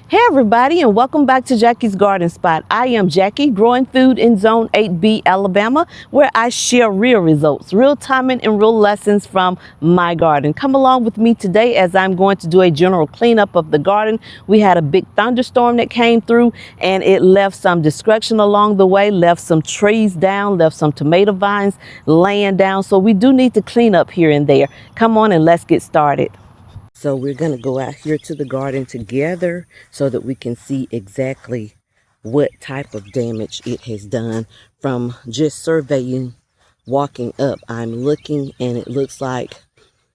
Hey everybody, and welcome back to Jackie's Garden Spot. I am Jackie, growing food in Zone 8B, Alabama, where I share real results, real timing, and real lessons from my garden. Come along with me today as I'm going to do a general cleanup of the garden. We had a big thunderstorm that came through and it left some destruction along the way, left some trees down, left some tomato vines laying down. So we do need to clean up here and there. Come on and let's get started. So we're going to go out here to the garden together so that we can see exactly what type of damage it has done. From just surveying, walking up, I'm looking and it looks like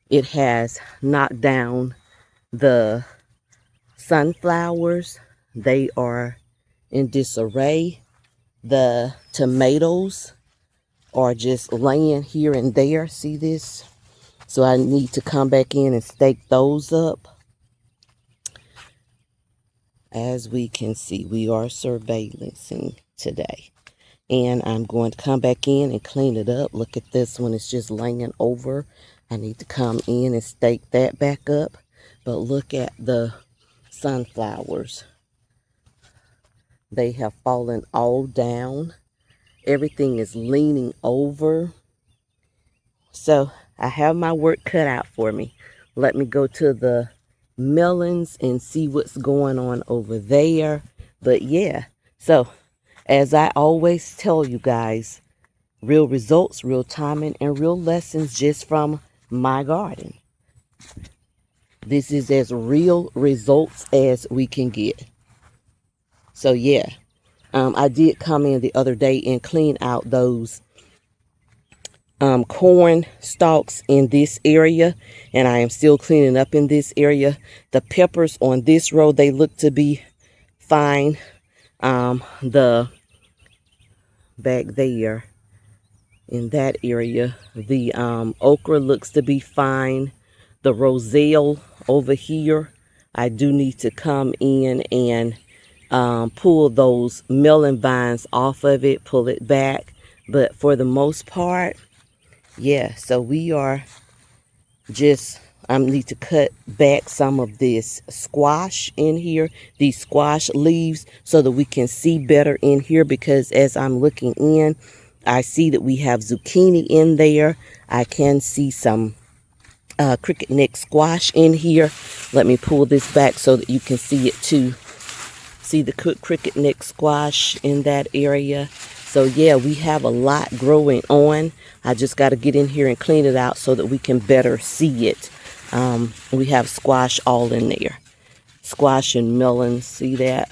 it has knocked down the sunflowers. They are in disarray. The tomatoes are just laying here and there. See this? So I need to come back in and stake those up. As we can see, we are surveillancing today. And I'm going to come back in and clean it up. Look at this one. It's just laying over. I need to come in and stake that back up. But look at the sunflowers. They have fallen all down. Everything is leaning over. So I have my work cut out for me. Let me go to the melons and see what's going on over there. But yeah, so as I always tell you guys, real results, real timing, and real lessons just from my garden. This is as real results as we can get. So yeah, I did come in the other day and clean out those corn stalks in this area, and I am still cleaning up in this area. The peppers on this row, they look to be fine. The back there in that area, the okra looks to be fine. The roselle over here, I do need to come in and pull those melon vines off of it, pull it back. But for the most part, yeah, so we are just, I need to cut back some of this squash in here, these squash leaves, so that we can see better in here, because as I'm looking in, I see that we have zucchini in there. I can see some cricket neck squash in here. Let me pull this back so that you can see it too. See the cricket neck squash in that area. So yeah, we have a lot growing on. I just got to get in here and clean it out so that we can better see it. We have squash all in there. Squash and melons, see that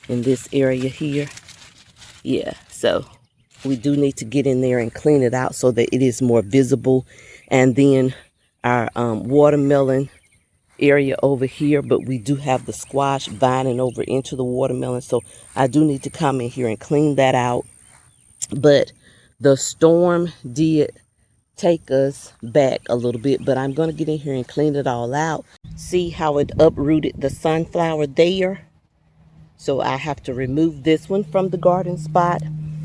in this area here? Yeah, so we do need to get in there and clean it out so that it is more visible. And then our watermelon area over here, but we do have the squash vining over into the watermelon. So I do need to come in here and clean that out. But the storm did take us back a little bit, but I'm going to get in here and clean it all out. See how it uprooted the sunflower there? So I have to remove this one from the garden spot.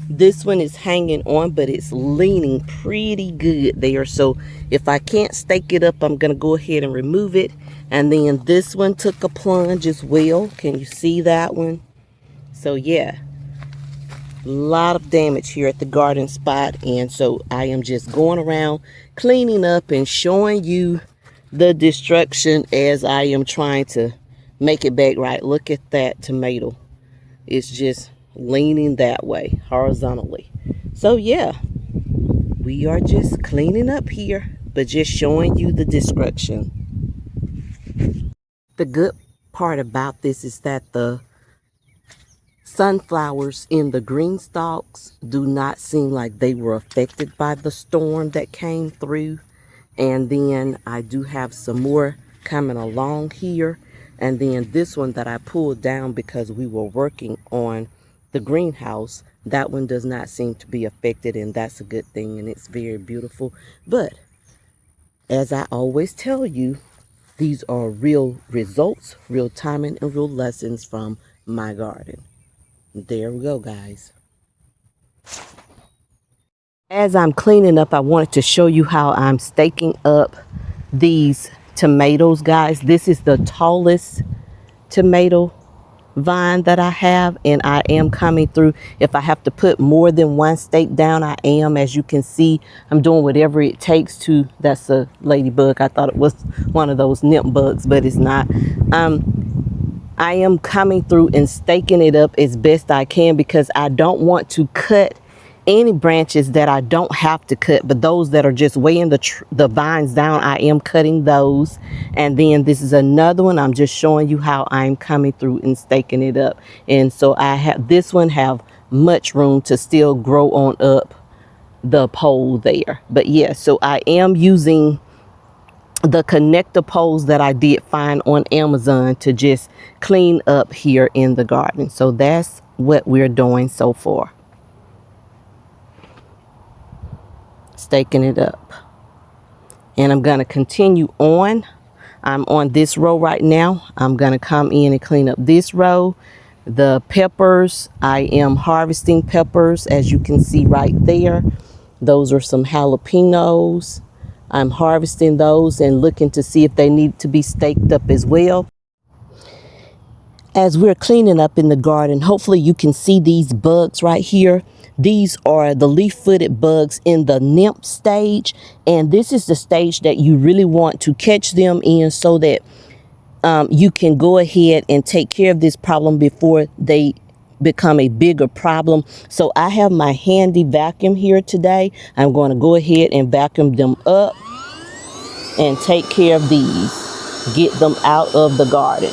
This one is hanging on, but it's leaning pretty good there. So if I can't stake it up, I'm going to go ahead and remove it. And then this one took a plunge as well. Can you see that one? So yeah, a lot of damage here at the garden spot. And so I am just going around cleaning up and showing you the destruction as I am trying to make it back right. Look at that tomato. It's just leaning that way horizontally. So yeah, we are just cleaning up here, but just showing you the destruction. The good part about this is that the sunflowers in the green stalks do not seem like they were affected by the storm that came through. And then I do have some more coming along here. And then this one that I pulled down because we were working on the greenhouse, that one does not seem to be affected, and that's a good thing, and it's very beautiful. But as I always tell you, these are real results, real timing, and real lessons from my garden. There we go, guys. As I'm cleaning up, I wanted to show you how I'm staking up these tomatoes, guys. This is the tallest tomato vine that I have, and I am coming through. If I have to put more than one stake down, I am. As you can see, I'm doing whatever it takes to. That's a ladybug. I thought it was one of those nymph bugs, but it's not. I am coming through and staking it up as best I can, because I don't want to cut any branches that I don't have to cut, but those that are just weighing the vines down, I am cutting those. And then this is another one. I'm just showing you how I'm coming through and staking it up. And so I have this one have much room to still grow on up the pole there. But yeah, so I am using the connector poles that I did find on Amazon to just clean up here in the garden. So that's what we're doing so far. Staking it up. And I'm going to continue on. I'm on this row right now. I'm going to come in and clean up this row. The peppers, I am harvesting peppers, as you can see right there. Those are some jalapenos. I'm harvesting those and looking to see if they need to be staked up as well. As we're cleaning up in the garden, hopefully you can see these bugs right here. These are the leaf-footed bugs in the nymph stage, and this is the stage that you really want to catch them in, so that you can go ahead and take care of this problem before they become a bigger problem. So I have my handy vacuum here today. I'm going to go ahead and vacuum them up and take care of these, get them out of the garden.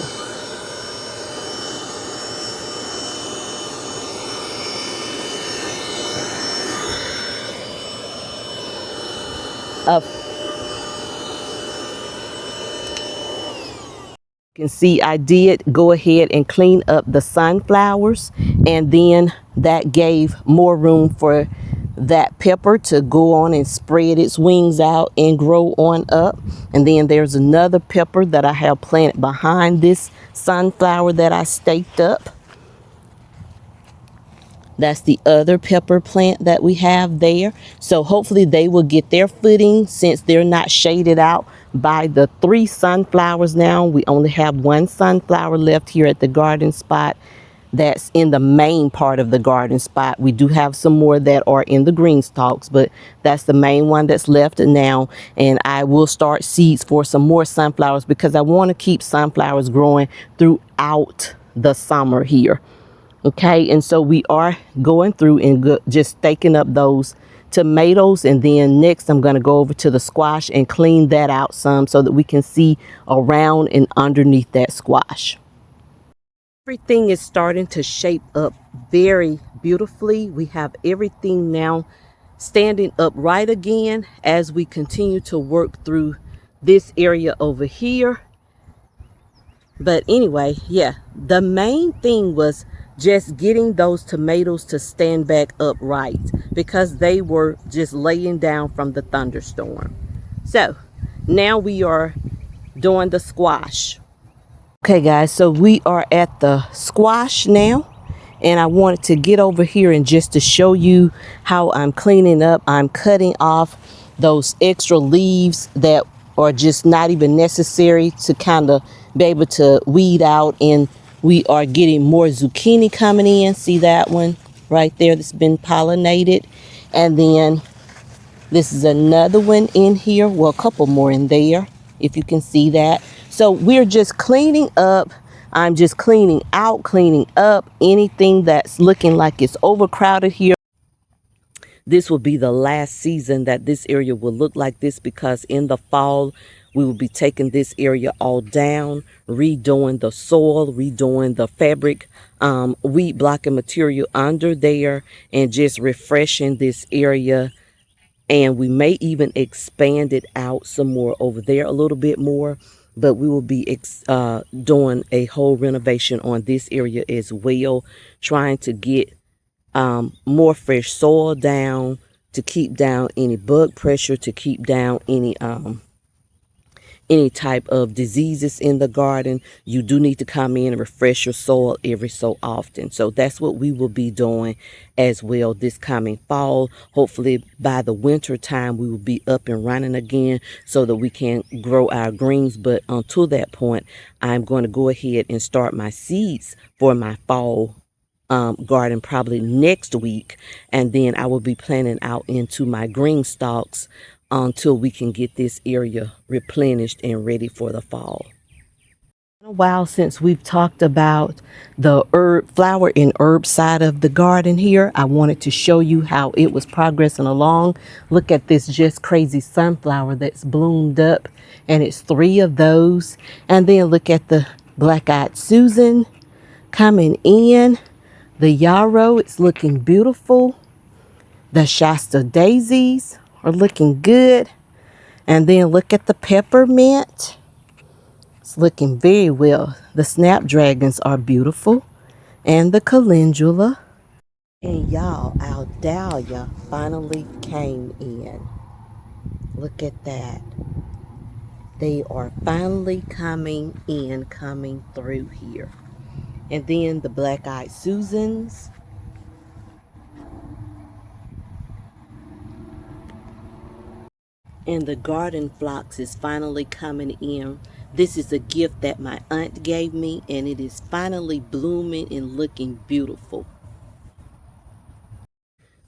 You can see I did go ahead and clean up the sunflowers, and then that gave more room for that pepper to go on and spread its wings out and grow on up. And then there's another pepper that I have planted behind this sunflower that I staked up. That's the other pepper plant that we have there. So hopefully they will get their footing, since they're not shaded out by the 3 sunflowers now. We only have 1 sunflower left here at the garden spot. That's in the main part of the garden spot. We do have some more that are in the green stalks, but that's the main one that's left now. And I will start seeds for some more sunflowers, because I want to keep sunflowers growing throughout the summer here. Okay, and so we are going through and just staking up those tomatoes, and then next I'm going to go over to the squash and clean that out some, so that we can see around and underneath that squash. Everything is starting to shape up very beautifully. We have everything now standing upright again as we continue to work through this area over here. But anyway, yeah, the main thing was just getting those tomatoes to stand back upright, because they were just laying down from the thunderstorm. So now we are doing the squash. Okay guys, so we are at the squash now, and I wanted to get over here and just to show you how I'm cleaning up. I'm cutting off those extra leaves that are just not even necessary, to kind of be able to weed out. And we are getting more zucchini coming in. See that one right there that's been pollinated. And then this is another one in here. Well, a couple more in there, if you can see that. So we're just cleaning up. I'm just cleaning out, cleaning up anything that's looking like it's overcrowded here. This will be the last season that this area will look like this, because in the fall, we will be taking this area all down, redoing the soil, redoing the fabric, weed blocking material under there, and just refreshing this area. And we may even expand it out some more over there a little bit more. But we will be doing a whole renovation on this area as well, trying to get more fresh soil down, to keep down any bug pressure, to keep down any any type of diseases in the garden, you do need to come in and refresh your soil every so often. So that's what we will be doing as well this coming fall. Hopefully by the winter time we will be up and running again so that we can grow our greens. But until that point, I'm going to go ahead and start my seeds for my fall garden probably next week, and then I will be planting out into my green stalks until we can get this area replenished and ready for the fall. A while since we've talked about the flower and herb side of the garden here. I wanted to show you how it was progressing along. Look at this just crazy sunflower that's bloomed up, and it's 3 of those. And then look at the black-eyed Susan coming in. The yarrow, it's looking beautiful. The Shasta daisies are looking good. And then look at the peppermint. It's looking very well. The snapdragons are beautiful. And the calendula. And y'all, our dahlia finally came in. Look at that. They are finally coming in, coming through here. And then the black-eyed Susans. And the garden phlox is finally coming in. This is a gift that my aunt gave me, and it is finally blooming and looking beautiful.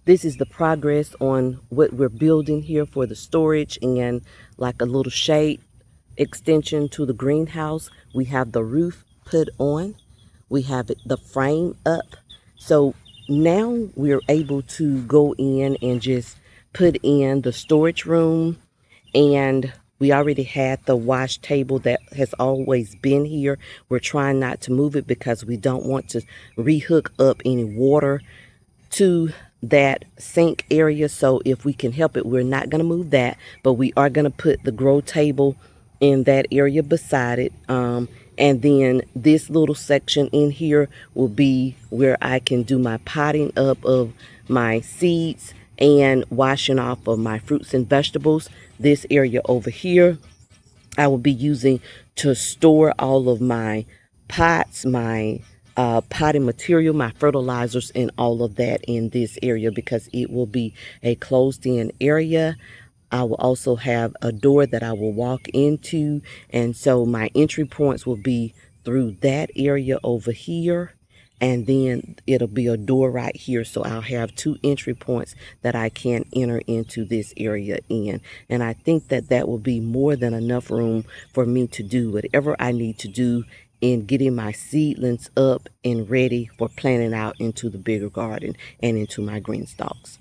This is the progress on what we're building here for the storage and like a little shade extension to the greenhouse. We have the roof put on. We have the frame up. So now we're able to go in and just put in the storage room. And we already had the wash table that has always been here. We're trying not to move it because we don't want to rehook up any water to that sink area. So if we can help it, we're not going to move that, but we are going to put the grow table in that area beside it. And then this little section in here will be where I can do my potting up of my seeds and washing off of my fruits and vegetables. This area over here I will be using to store all of my pots, my potting material, my fertilizers, and all of that in this area because it will be a closed-in area. I will also have a door that I will walk into, and so my entry points will be through that area over here, and then it'll be a door right here, so I'll have 2 entry points that I can enter into this area in. And I think that that will be more than enough room for me to do whatever I need to do in getting my seedlings up and ready for planting out into the bigger garden and into my green stalks.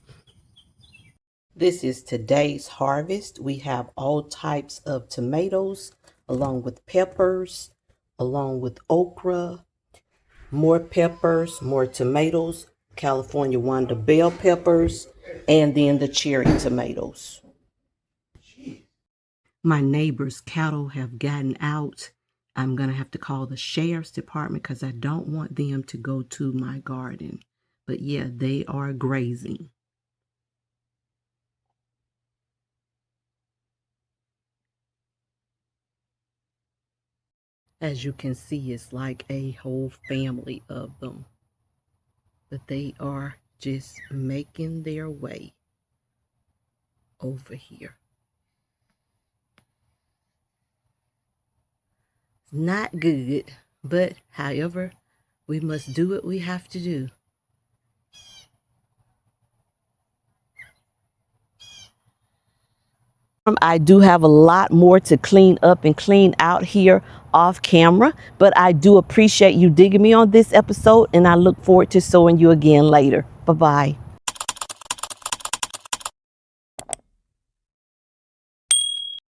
This is today's harvest. We have all types of tomatoes, along with peppers, along with okra, more peppers, more tomatoes, California Wonder bell peppers, and then the cherry tomatoes. My neighbor's cattle have gotten out. I'm going to have to call the sheriff's department because I don't want them to go to my garden. But yeah, they are grazing. As you can see, it's like a whole family of them. But they are just making their way over here. Not good, but however, we must do what we have to do. I do have a lot more to clean up and clean out here off camera, but I do appreciate you digging me on this episode, and I look forward to showing you again later. Bye-bye.